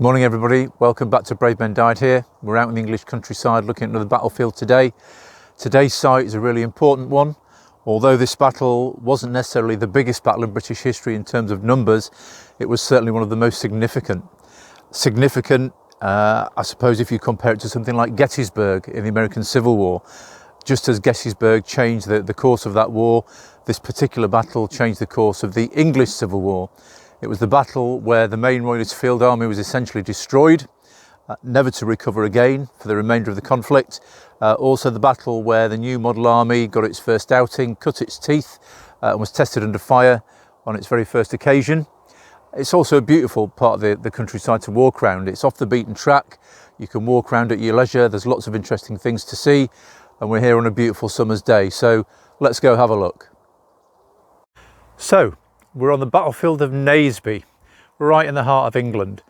Morning everybody, welcome back to Brave Men Died here. We're out in the English countryside looking at another battlefield today. Today's site is a really important one. Although this battle wasn't necessarily the biggest battle in British history in terms of numbers, it was certainly one of the most significant. I suppose if you compare it to something like Gettysburg in the American Civil War. Just as Gettysburg changed the course of that war, this particular battle changed the course of the English Civil War. It was the battle where the main Royalist field army was essentially destroyed, never to recover again for the remainder of the conflict. Also the battle where the new model army got its first outing, cut its teeth, and was tested under fire on its very first occasion. It's also a beautiful part of the countryside to walk around. It's off the beaten track. You can walk around at your leisure. There's lots of interesting things to see. And we're here on a beautiful summer's day. So let's go have a look. So we're on the battlefield of Naseby, right in the heart of England.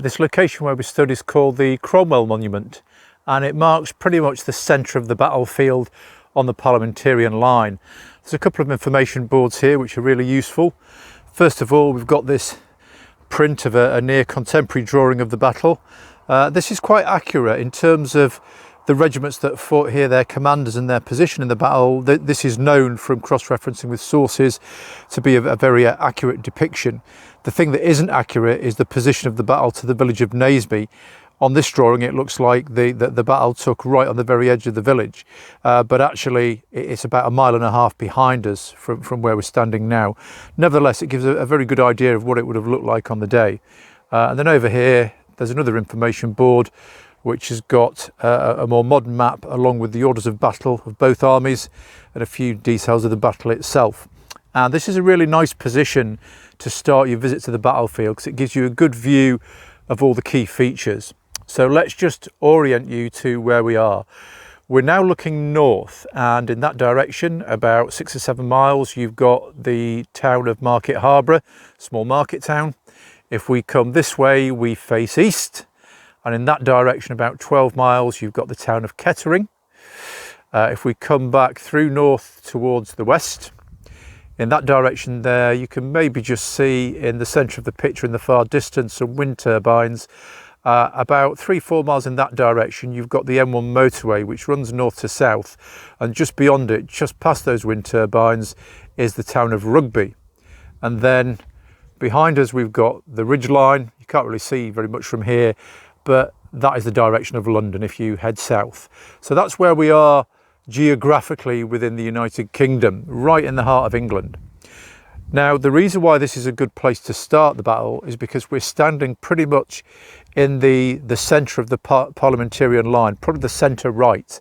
This location where we stood is called the Cromwell Monument, and it marks pretty much the centre of the battlefield on the parliamentarian line. There's a couple of information boards here which are really useful. First of all, we've got this print of a near contemporary drawing of the battle. This is quite accurate in terms of the regiments that fought here, their commanders and their position in the battle. This is known from cross-referencing with sources to be a very accurate depiction. The thing that isn't accurate is the position of the battle to the village of Naseby. On this drawing it looks like the battle took right on the very edge of the village, but actually it's about 1.5 miles behind us from where we're standing now. Nevertheless, it gives a very good idea of what it would have looked like on the day. And then over here there's another information board which has got a more modern map along with the orders of battle of both armies and a few details of the battle itself. And this is a really nice position to start your visit to the battlefield because it gives you a good view of all the key features. So let's just orient you to where we are. We're now looking north, and in that direction, about 6 or 7 miles, you've got the town of Market Harborough, small market town. If we come this way, we face east. And in that direction, about 12 miles, you've got the town of Kettering. If we come back through north towards the west, in that direction there, you can maybe just see in the centre of the picture in the far distance some wind turbines. About 3-4 miles in that direction, you've got the M1 motorway, which runs north to south. And just beyond it, just past those wind turbines, is the town of Rugby. And then behind us, we've got the ridge line. You can't really see very much from here, but that is the direction of London if you head south. So that's where we are geographically within the United Kingdom, right in the heart of England. Now, the reason why this is a good place to start the battle is because we're standing pretty much in the centre of the parliamentarian line, probably the centre right.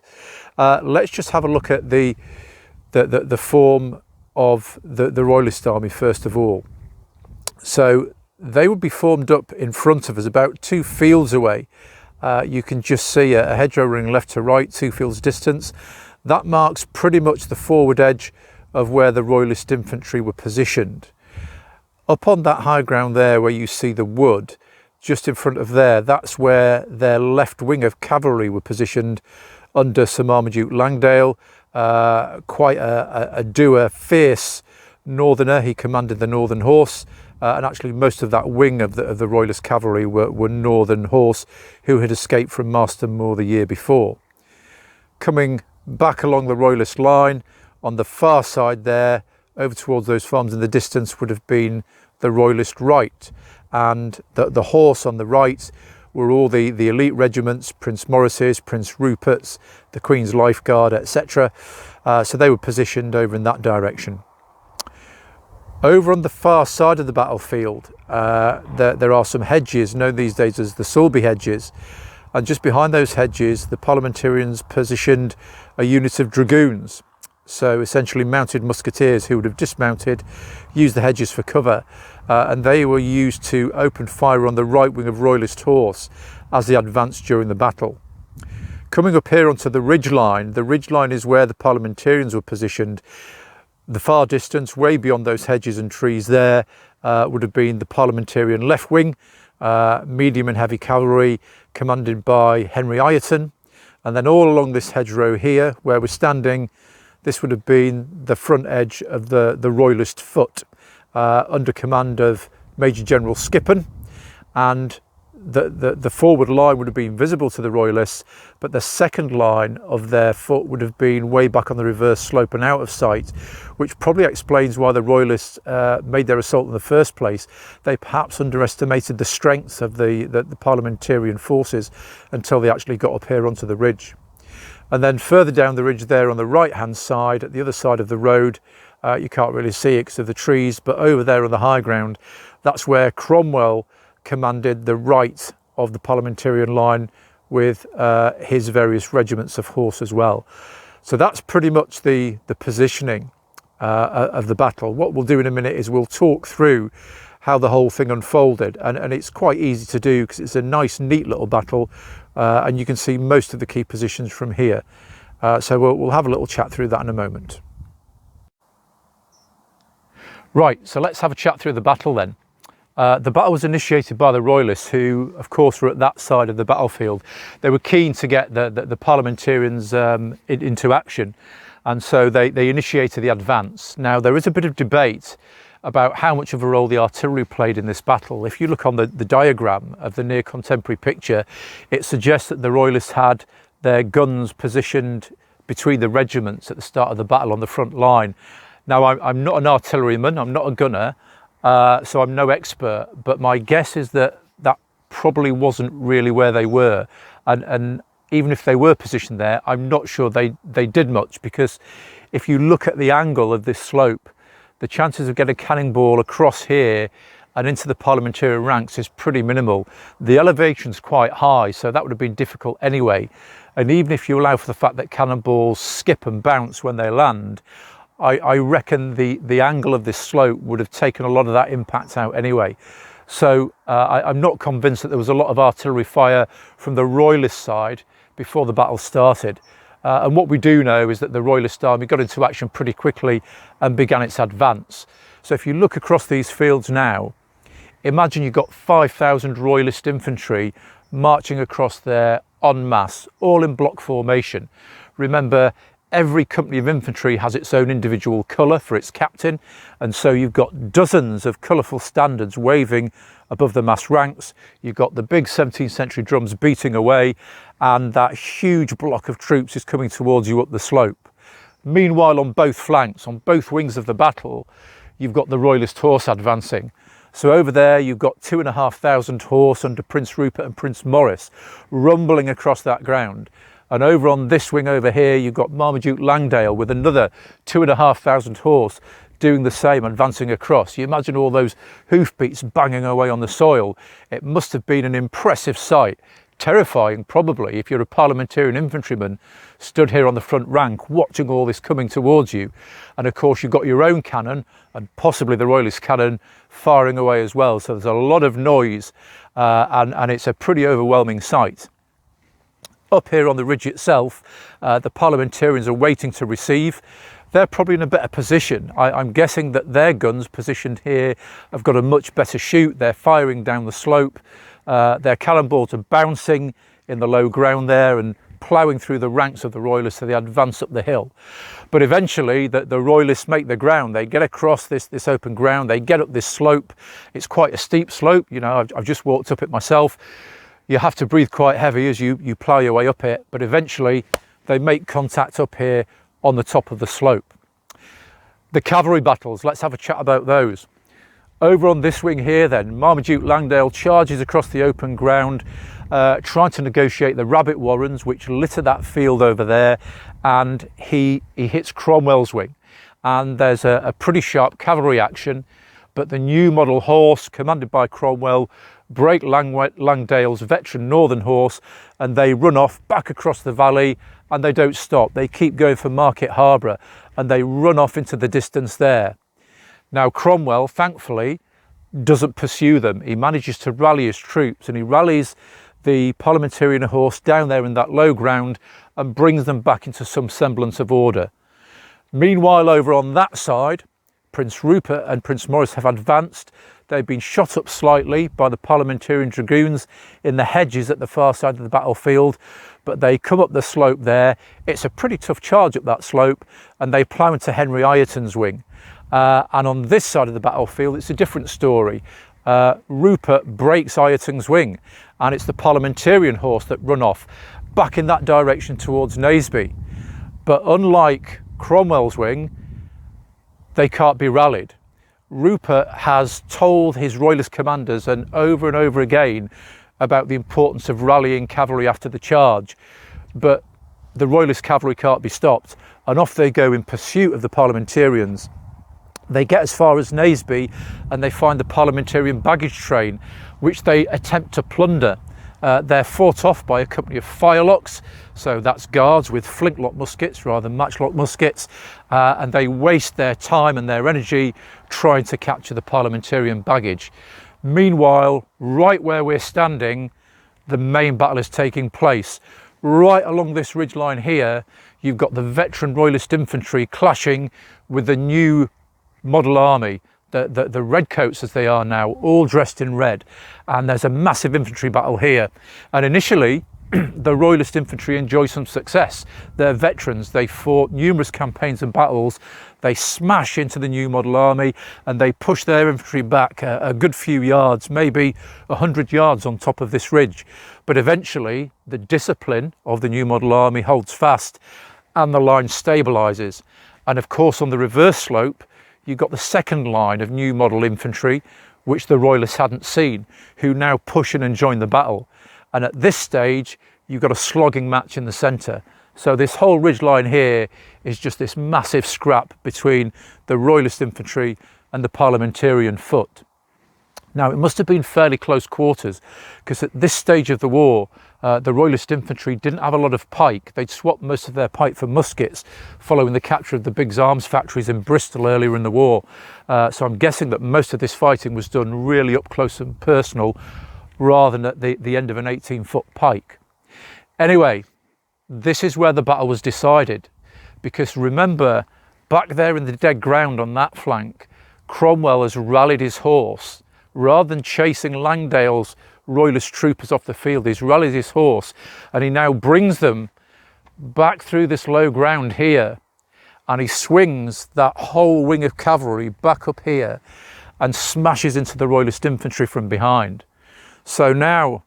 Let's just have a look at the form of the Royalist army first of all. So they would be formed up in front of us about 2 fields away. You can just see a hedgerow running left to right, 2 fields distance. That marks pretty much the forward edge of where the Royalist infantry were positioned. Up on that high ground there where you see the wood, just in front of there, that's where their left wing of cavalry were positioned under Sir Marmaduke Langdale, quite a doer, fierce northerner. He commanded the Northern Horse. And actually most of that wing of the Royalist cavalry were Northern Horse who had escaped from Marston Moor the year before. Coming back along the Royalist line, on the far side there, over towards those farms in the distance, would have been the Royalist right. And the horse on the right were all the elite regiments, Prince Maurice's, Prince Rupert's, the Queen's Life Guard, etc. So they were positioned over in that direction. Over on the far side of the battlefield, there are some hedges, known these days as the Sulby hedges. And just behind those hedges, the parliamentarians positioned a unit of dragoons. So essentially mounted musketeers who would have dismounted, used the hedges for cover. And they were used to open fire on the right wing of Royalist horse as they advanced during the battle. Coming up here onto the ridge line is where the parliamentarians were positioned. The far distance, way beyond those hedges and trees there, would have been the parliamentarian left wing, medium and heavy cavalry commanded by Henry Ireton. And then all along this hedgerow here, where we're standing, this would have been the front edge of the Royalist foot, under command of Major General Skippen. And the forward line would have been visible to the Royalists, but the second line of their foot would have been way back on the reverse slope and out of sight, which probably explains why the Royalists made their assault in the first place. They perhaps underestimated the strength of the parliamentarian forces until they actually got up here onto the ridge. And then further down the ridge there on the right hand side, at the other side of the road, you can't really see it because of the trees, but over there on the high ground, that's where Cromwell commanded the right of the parliamentarian line with his various regiments of horse as well. So that's pretty much the positioning of the battle. What we'll do in a minute is we'll talk through how the whole thing unfolded, and it's quite easy to do because it's a nice neat little battle, and you can see most of the key positions from here. So we'll have a little chat through that in a moment. Right, so let's have a chat through the battle then. The battle was initiated by the Royalists, who of course were at that side of the battlefield. They were keen to get the parliamentarians into action, and so they initiated the advance. Now there is a bit of debate about how much of a role the artillery played in this battle. If you look on the diagram of the near contemporary picture, it suggests that the Royalists had their guns positioned between the regiments at the start of the battle on the front line. Now I'm not an artilleryman, I'm not a gunner, so I'm no expert, but my guess is that that probably wasn't really where they were, and even if they were positioned there, I'm not sure they did much, because if you look at the angle of this slope, the chances of getting a cannonball across here and into the parliamentarian ranks is pretty minimal. The elevation's quite high, so that would have been difficult anyway. And even if you allow for the fact that cannonballs skip and bounce when they land, I reckon the angle of this slope would have taken a lot of that impact out anyway. So I'm not convinced that there was a lot of artillery fire from the Royalist side before the battle started. And what we do know is that the Royalist army got into action pretty quickly and began its advance. So if you look across these fields now, imagine you've got 5,000 Royalist infantry marching across there en masse, all in block formation. Remember, every company of infantry has its own individual colour for its captain, and so you've got dozens of colourful standards waving above the mass ranks. You've got the big 17th century drums beating away, and that huge block of troops is coming towards you up the slope. Meanwhile, on both flanks, on both wings of the battle, you've got the Royalist horse advancing. So over there you've got 2,500 horse under Prince Rupert and Prince Maurice rumbling across that ground. And over on this wing over here, you've got Marmaduke Langdale with another 2,500 horse doing the same, advancing across. You imagine all those hoofbeats banging away on the soil. It must have been an impressive sight. Terrifying, probably, if you're a parliamentarian infantryman stood here on the front rank watching all this coming towards you. And of course, you've got your own cannon and possibly the Royalist cannon firing away as well. So there's a lot of noise and it's a pretty overwhelming sight. Up here on the ridge itself, the parliamentarians are waiting to receive. They're probably in a better position. I'm guessing that their guns positioned here have got a much better shoot. They're firing down the slope. Their cannonballs are bouncing in the low ground there and ploughing through the ranks of the Royalists, so they advance up the hill. But eventually the Royalists make the ground. They get across this open ground. They get up this slope. It's quite a steep slope. You know, I've just walked up it myself. You have to breathe quite heavy as you plough your way up it, but eventually they make contact up here on the top of the slope. The cavalry battles, let's have a chat about those. Over on this wing here then, Marmaduke Langdale charges across the open ground, trying to negotiate the rabbit warrens which litter that field over there, and he hits Cromwell's wing. And there's a pretty sharp cavalry action, but the new model horse, commanded by Cromwell, break Langdale's veteran northern horse, and they run off back across the valley, and they don't stop. They keep going for Market Harborough, and they run off into the distance there. Now Cromwell, thankfully, doesn't pursue them. He manages to rally his troops, and he rallies the parliamentarian horse down there in that low ground and brings them back into some semblance of order. Meanwhile, over on that side, Prince Rupert and Prince Maurice have advanced. They've been shot up slightly by the parliamentarian dragoons in the hedges at the far side of the battlefield, but they come up the slope there. It's a pretty tough charge up that slope, and they plough into Henry Ireton's wing. And on this side of the battlefield, it's a different story. Rupert breaks Ireton's wing, and it's the Parliamentarian horse that run off back in that direction towards Naseby. But unlike Cromwell's wing, they can't be rallied. Rupert has told his Royalist commanders and over again about the importance of rallying cavalry after the charge, but the Royalist cavalry can't be stopped, and off they go in pursuit of the Parliamentarians. They get as far as Naseby and they find the Parliamentarian baggage train, which they attempt to plunder. They're fought off by a company of firelocks, so that's guards with flintlock muskets rather than matchlock muskets, and they waste their time and their energy trying to capture the Parliamentarian baggage. Meanwhile, right where we're standing, the main battle is taking place. Right along this ridgeline here, you've got the veteran Royalist infantry clashing with the new model army, the redcoats as they are now, all dressed in red, and there's a massive infantry battle here. And initially the Royalist infantry enjoy some success. They're veterans, they fought numerous campaigns and battles, they smash into the new model army and they push their infantry back a good few yards, maybe 100 yards on top of this ridge. But eventually the discipline of the new model army holds fast and the line stabilises. And of course on the reverse slope you've got the second line of new model infantry, which the Royalists hadn't seen, who now push in and join the battle. And at this stage, you've got a slogging match in the centre. So this whole ridge line here is just this massive scrap between the Royalist infantry and the Parliamentarian foot. Now, it must have been fairly close quarters, because at this stage of the war, the Royalist infantry didn't have a lot of pike. They'd swapped most of their pike for muskets following the capture of the Biggs arms factories in Bristol earlier in the war. So I'm guessing that most of this fighting was done really up close and personal rather than at the end of an 18-foot pike. Anyway, this is where the battle was decided, because remember, back there in the dead ground on that flank, Cromwell has rallied his horse. Rather than chasing Langdale's Royalist troopers off the field, he's rallied his horse and he now brings them back through this low ground here, and he swings that whole wing of cavalry back up here and smashes into the Royalist infantry from behind. So now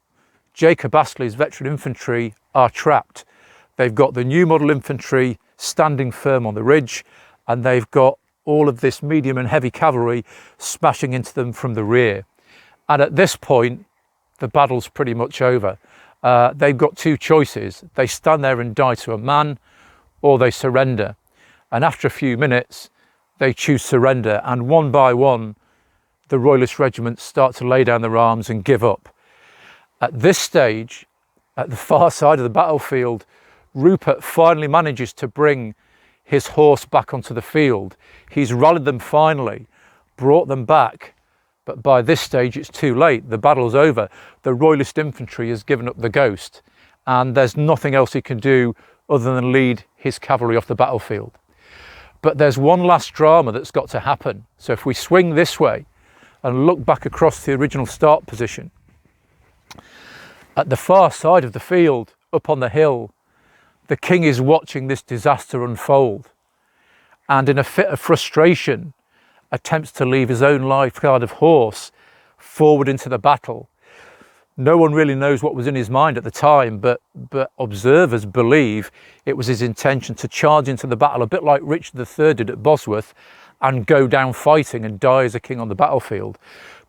Jacob Astley's veteran infantry are trapped. They've got the new model infantry standing firm on the ridge, and they've got all of this medium and heavy cavalry smashing into them from the rear. And at this point, the battle's pretty much over. They've got two choices. They stand there and die to a man, or they surrender. And after a few minutes, they choose surrender. And one by one, the Royalist regiments start to lay down their arms and give up. At this stage, at the far side of the battlefield, Rupert finally manages to bring his horse back onto the field. He's rallied them finally, brought them back, but by this stage it's too late. The battle's over. The Royalist infantry has given up the ghost, and there's nothing else he can do other than lead his cavalry off the battlefield. But there's one last drama that's got to happen. So if we swing this way and look back across the original start position, at the far side of the field, up on the hill, the king is watching this disaster unfold, and in a fit of frustration attempts to leave his own lifeguard of horse forward into the battle. No one really knows what was in his mind at the time, but observers believe it was his intention to charge into the battle, a bit like Richard III did at Bosworth, and go down fighting and die as a king on the battlefield.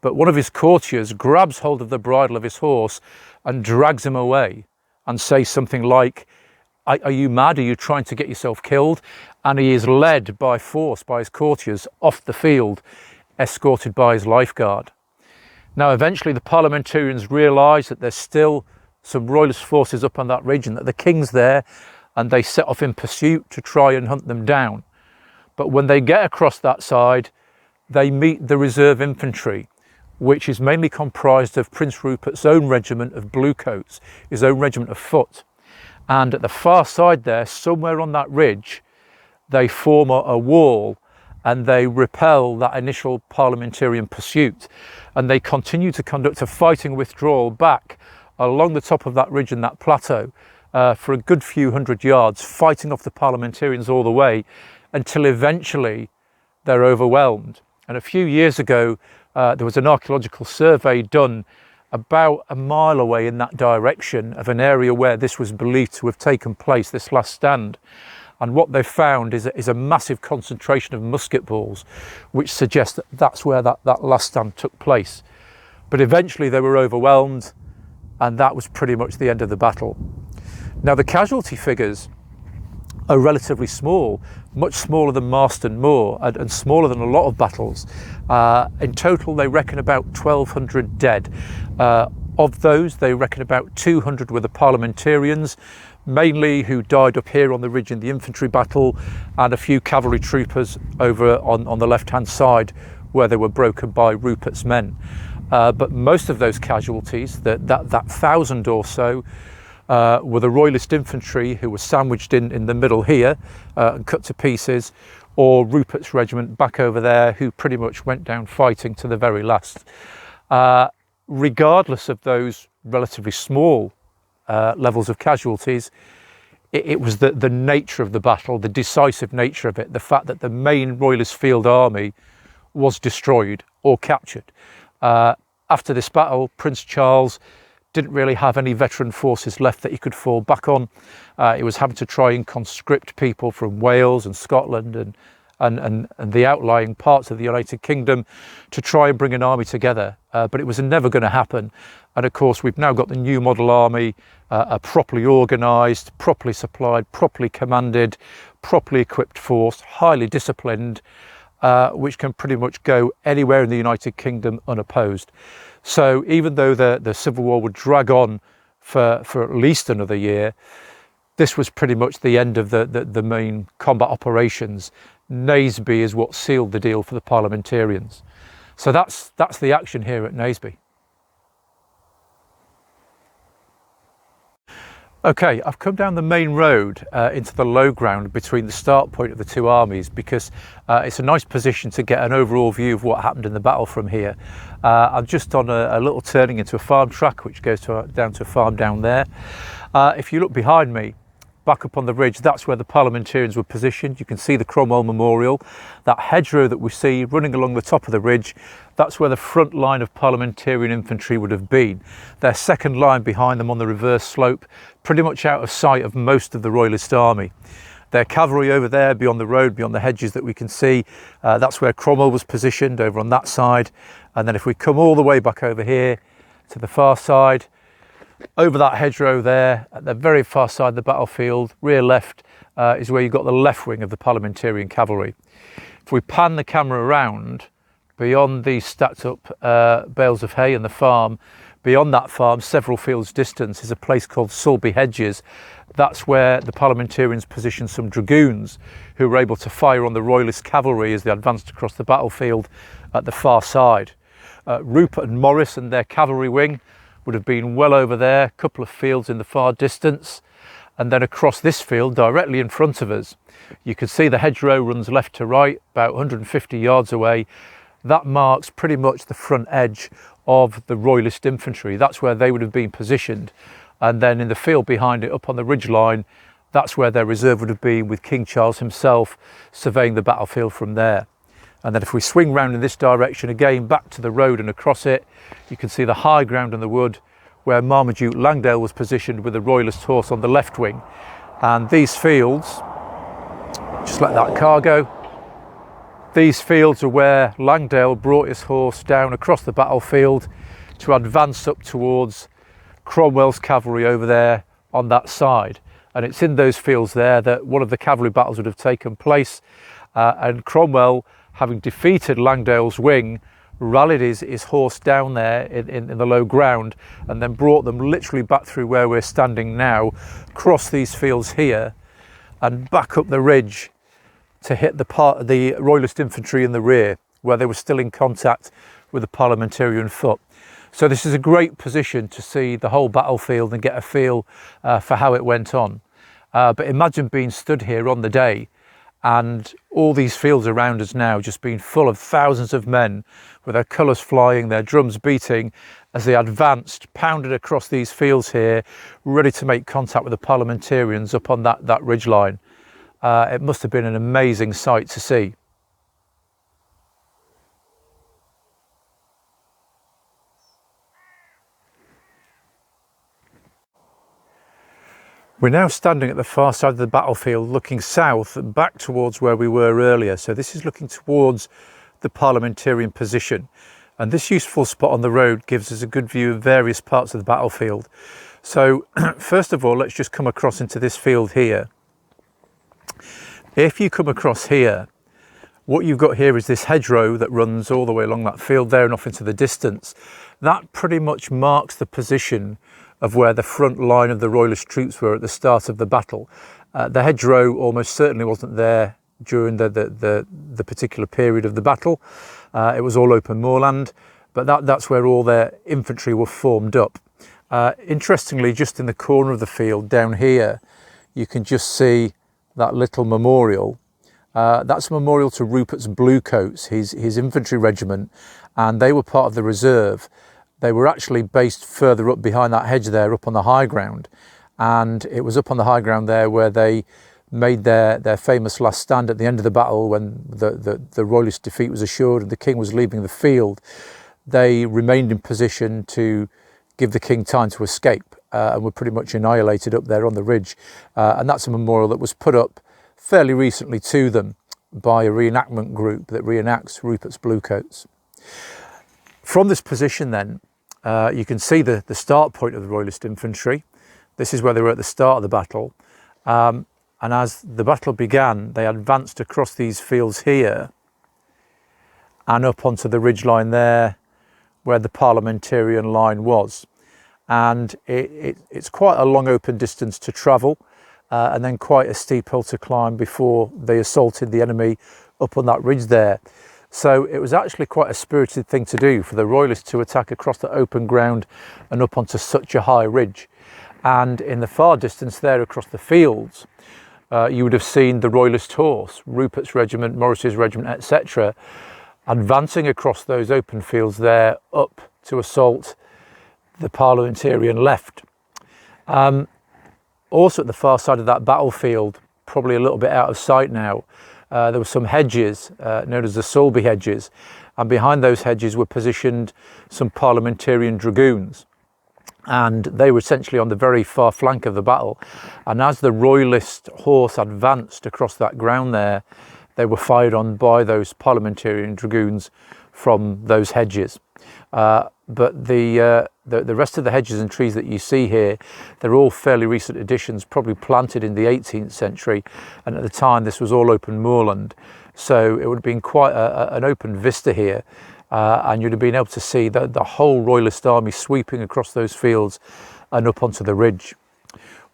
But one of his courtiers grabs hold of the bridle of his horse and drags him away and says something like, "Are you mad? Are you trying to get yourself killed?" And he is led by force by his courtiers off the field, escorted by his lifeguard. Now, eventually the Parliamentarians realise that there's still some Royalist forces up on that ridge and that the king's there, and they set off in pursuit to try and hunt them down. But when they get across that side, they meet the reserve infantry, which is mainly comprised of Prince Rupert's own regiment of bluecoats, his own regiment of foot. And at the far side there, somewhere on that ridge, they form a wall and they repel that initial Parliamentarian pursuit. And they continue to conduct a fighting withdrawal back along the top of that ridge and that plateau for a good few hundred yards, fighting off the Parliamentarians all the way until eventually they're overwhelmed. And a few years ago, There was an archaeological survey done about a mile away in that direction of an area where this was believed to have taken place, this last stand. And what they found is a massive concentration of musket balls, which suggests that that's where that last stand took place. But eventually they were overwhelmed, and that was pretty much the end of the battle. Now, the casualty figures are relatively small, much smaller than Marston Moor and smaller than a lot of battles. In total, they reckon about 1,200 dead. Of those, they reckon about 200 were the parliamentarians, mainly who died up here on the ridge in the infantry battle, and a few cavalry troopers over on the left-hand side where they were broken by Rupert's men. But most of those casualties, that 1,000 or so, were the Royalist infantry who were sandwiched in the middle here and cut to pieces, or Rupert's regiment back over there, who pretty much went down fighting to the very last. Regardless of those relatively small levels of casualties, it was the nature of the battle, the decisive nature of it, the fact that the main Royalist field army was destroyed or captured. After this battle, Prince Charles didn't really have any veteran forces left that he could fall back on. He was having to try and conscript people from Wales and Scotland and the outlying parts of the United Kingdom to try and bring an army together. But it was never going to happen. And of course, we've now got the new model army, a properly organised, properly supplied, properly commanded, properly equipped force, highly disciplined, which can pretty much go anywhere in the United Kingdom unopposed. So even though the Civil War would drag on for at least another year, this was pretty much the end of the main combat operations. Naseby is what sealed the deal for the parliamentarians. So that's the action here at Naseby. Okay, I've come down the main road into the low ground between the start point of the two armies, because it's a nice position to get an overall view of what happened in the battle from here. I'm just on a little turning into a farm track which goes down to a farm down there. If you look behind me, back up on the ridge, that's where the parliamentarians were positioned. You can see the Cromwell Memorial. That hedgerow that we see running along the top of the ridge, that's where the front line of parliamentarian infantry would have been. Their second line behind them on the reverse slope, pretty much out of sight of most of the Royalist army. Their cavalry over there beyond the road, beyond the hedges that we can see, that's where Cromwell was positioned, over on that side. And then if we come all the way back over here to the far side, over that hedgerow there, at the very far side of the battlefield, rear left, is where you've got the left wing of the parliamentarian cavalry. If we pan the camera around, beyond these stacked up bales of hay and the farm, beyond that farm, several fields distance, is a place called Sulby Hedges. That's where the parliamentarians positioned some dragoons who were able to fire on the Royalist cavalry as they advanced across the battlefield at the far side. Rupert and Morris and their cavalry wing would have been well over there, a couple of fields in the far distance, and then across this field directly in front of us, you can see the hedgerow runs left to right, about 150 yards away. That marks pretty much the front edge of the Royalist infantry. That's where they would have been positioned. And then in the field behind it, up on the ridge line, that's where their reserve would have been, with King Charles himself surveying the battlefield from there. And then if we swing round in this direction again, back to the road and across it, you can see the high ground in the wood where Marmaduke Langdale was positioned with the Royalist horse on the left wing. And these fields, just let that car go, these fields are where Langdale brought his horse down across the battlefield to advance up towards Cromwell's cavalry over there on that side. And it's in those fields there that one of the cavalry battles would have taken place, and Cromwell, having defeated Langdale's wing, rallied his horse down there in the low ground, and then brought them literally back through where we're standing now, across these fields here, and back up the ridge to hit the Royalist infantry in the rear, where they were still in contact with the parliamentarian foot. So this is a great position to see the whole battlefield and get a feel for how it went on. But imagine being stood here on the day, and all these fields around us now just being full of thousands of men with their colours flying, their drums beating as they advanced, pounded across these fields here, ready to make contact with the parliamentarians up on that ridge line. It must have been an amazing sight to see. We're now standing at the far side of the battlefield looking south back towards where we were earlier. So this is looking towards the parliamentarian position, and this useful spot on the road gives us a good view of various parts of the battlefield. So first of all, let's just come across into this field here. If you come across here, what you've got here is this hedgerow that runs all the way along that field there and off into the distance. That pretty much marks the position of where the front line of the Royalist troops were at the start of the battle. The hedgerow almost certainly wasn't there during the particular period of the battle. It was all open moorland, but that's where all their infantry were formed up. Interestingly, just in the corner of the field down here, you can just see that little memorial. That's a memorial to Rupert's Bluecoats, his infantry regiment, and they were part of the reserve. They were actually based further up behind that hedge there, up on the high ground. And it was up on the high ground there where they made their famous last stand at the end of the battle when the Royalist defeat was assured and the king was leaving the field. They remained in position to give the king time to escape and were pretty much annihilated up there on the ridge. And that's a memorial that was put up fairly recently to them by a reenactment group that reenacts Rupert's Bluecoats. From this position then, you can see the start point of the Royalist infantry. This is where they were at the start of the battle. And as the battle began, they advanced across these fields here and up onto the ridgeline there where the parliamentarian line was. And it's quite a long open distance to travel and then quite a steep hill to climb before they assaulted the enemy up on that ridge there. So it was actually quite a spirited thing to do for the Royalists to attack across the open ground and up onto such a high ridge. And in the far distance there across the fields, you would have seen the Royalist horse, Rupert's regiment, Morris's regiment, etc., advancing across those open fields there up to assault the parliamentarian left. Also at the far side of that battlefield, probably a little bit out of sight now, there were some hedges known as the Sulby hedges, and behind those hedges were positioned some parliamentarian dragoons, and they were essentially on the very far flank of the battle. And as the Royalist horse advanced across that ground there, they were fired on by those parliamentarian dragoons from those hedges. But the rest of the hedges and trees that you see here, they're all fairly recent additions, probably planted in the 18th century, and at the time this was all open moorland, so it would have been quite an open vista here, and you'd have been able to see the whole Royalist army sweeping across those fields and up onto the ridge.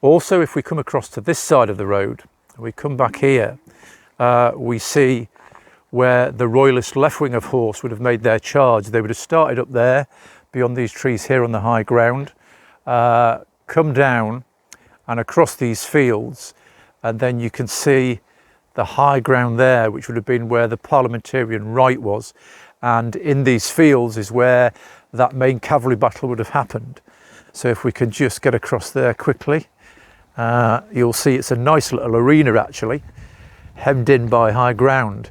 Also, if we come across to this side of the road, we come back here, we see where the Royalist left wing of horse would have made their charge. They would have started up there beyond these trees here on the high ground, come down and across these fields, and then you can see the high ground there, which would have been where the parliamentarian right was, and in these fields is where that main cavalry battle would have happened. So if we could just get across there quickly, you'll see it's a nice little arena actually, hemmed in by high ground.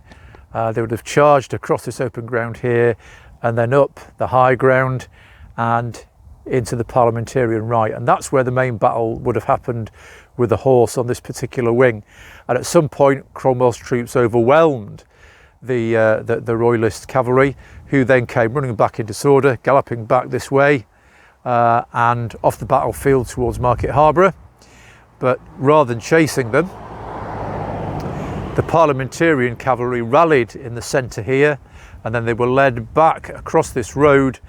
They would have charged across this open ground here and then up the high ground and into the parliamentarian right, and that's where the main battle would have happened with the horse on this particular wing. And at some point Cromwell's troops overwhelmed the Royalist cavalry, who then came running back in disorder, galloping back this way and off the battlefield towards Market Harborough. But rather than chasing them, the parliamentarian cavalry rallied in the centre here, and then they were led back across this road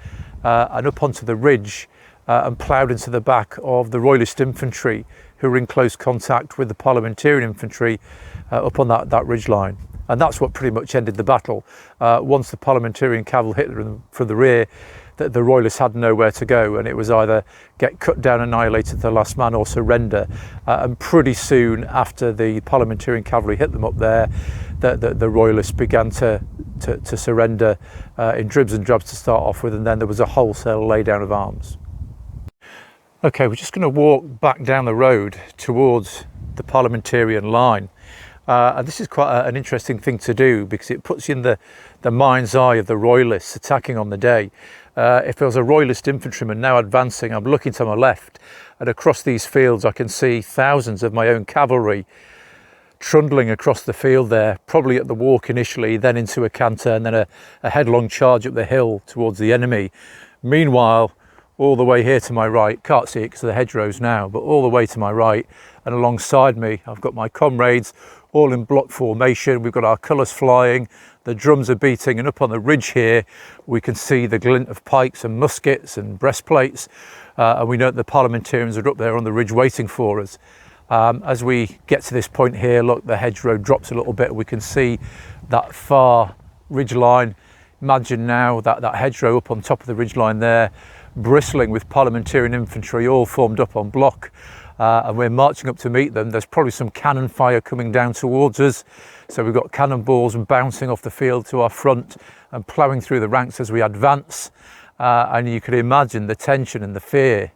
and up onto the ridge and ploughed into the back of the Royalist infantry, who were in close contact with the parliamentarian infantry up on that ridge line. And that's what pretty much ended the battle. Once the parliamentarian cavalry hit them from the rear, the Royalists had nowhere to go, and it was either get cut down, annihilated to the last man, or surrender. And pretty soon after the parliamentarian cavalry hit them up there, the Royalists began to surrender in dribs and drabs to start off with, and then there was a wholesale lay down of arms. Okay, we're just going to walk back down the road towards the parliamentarian line. And this is quite an interesting thing to do, because it puts you in the mind's eye of the Royalists attacking on the day. If there was a Royalist infantryman now advancing, I'm looking to my left, and across these fields I can see thousands of my own cavalry trundling across the field there, probably at the walk initially, then into a canter, and then a headlong charge up the hill towards the enemy. Meanwhile, all the way here to my right, can't see it because of the hedgerows now, but all the way to my right and alongside me, I've got my comrades all in block formation. We've got our colours flying, the drums are beating, and up on the ridge here, we can see the glint of pikes and muskets and breastplates. And we know that the parliamentarians are up there on the ridge waiting for us. As we get to this point here, look, the hedgerow drops a little bit. We can see that far ridge line. Imagine now that hedgerow up on top of the ridge line there, bristling with parliamentarian infantry all formed up on block, and we're marching up to meet them. There's probably some cannon fire coming down towards us, so we've got cannonballs bouncing off the field to our front and ploughing through the ranks as we advance, and you can imagine the tension and the fear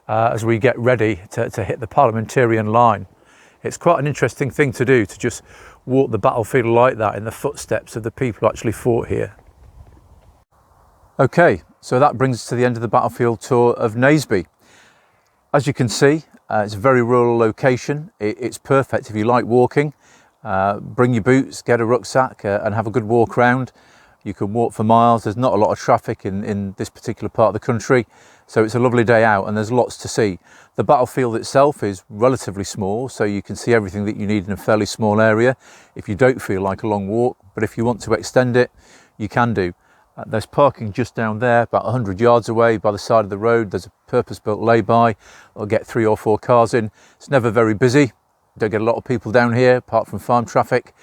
as we get ready to hit the parliamentarian line. It's quite an interesting thing to do, to just walk the battlefield like that in the footsteps of the people who actually fought here. Okay, so that brings us to the end of the battlefield tour of Naseby. As you can see, it's a very rural location. It's perfect if you like walking. Bring your boots, get a rucksack and have a good walk around. You can walk for miles. There's not a lot of traffic in this particular part of the country, so it's a lovely day out and there's lots to see. The battlefield itself is relatively small, so you can see everything that you need in a fairly small area if you don't feel like a long walk, but if you want to extend it, you can do. There's parking just down there, about 100 yards away by the side of the road. There's a purpose-built lay-by. I'll get 3 or 4 cars in. It's never very busy. Don't get a lot of people down here, apart from farm traffic.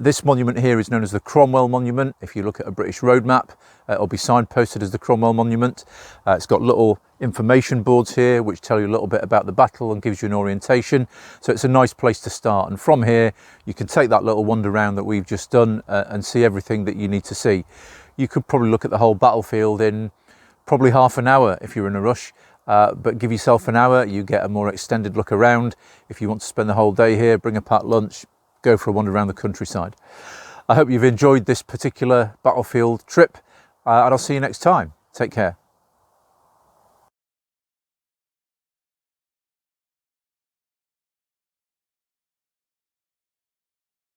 This monument here is known as the Cromwell Monument. If you look at a British road map, it'll be signposted as the Cromwell Monument. It's got little information boards here which tell you a little bit about the battle and gives you an orientation. So it's a nice place to start. And from here, you can take that little wander round that we've just done and see everything that you need to see. You could probably look at the whole battlefield in probably half an hour if you're in a rush, but give yourself an hour, you get a more extended look around. If you want to spend the whole day here, bring a packed lunch, go for a wander around the countryside. I hope you've enjoyed this particular battlefield trip, and I'll see you next time. Take care.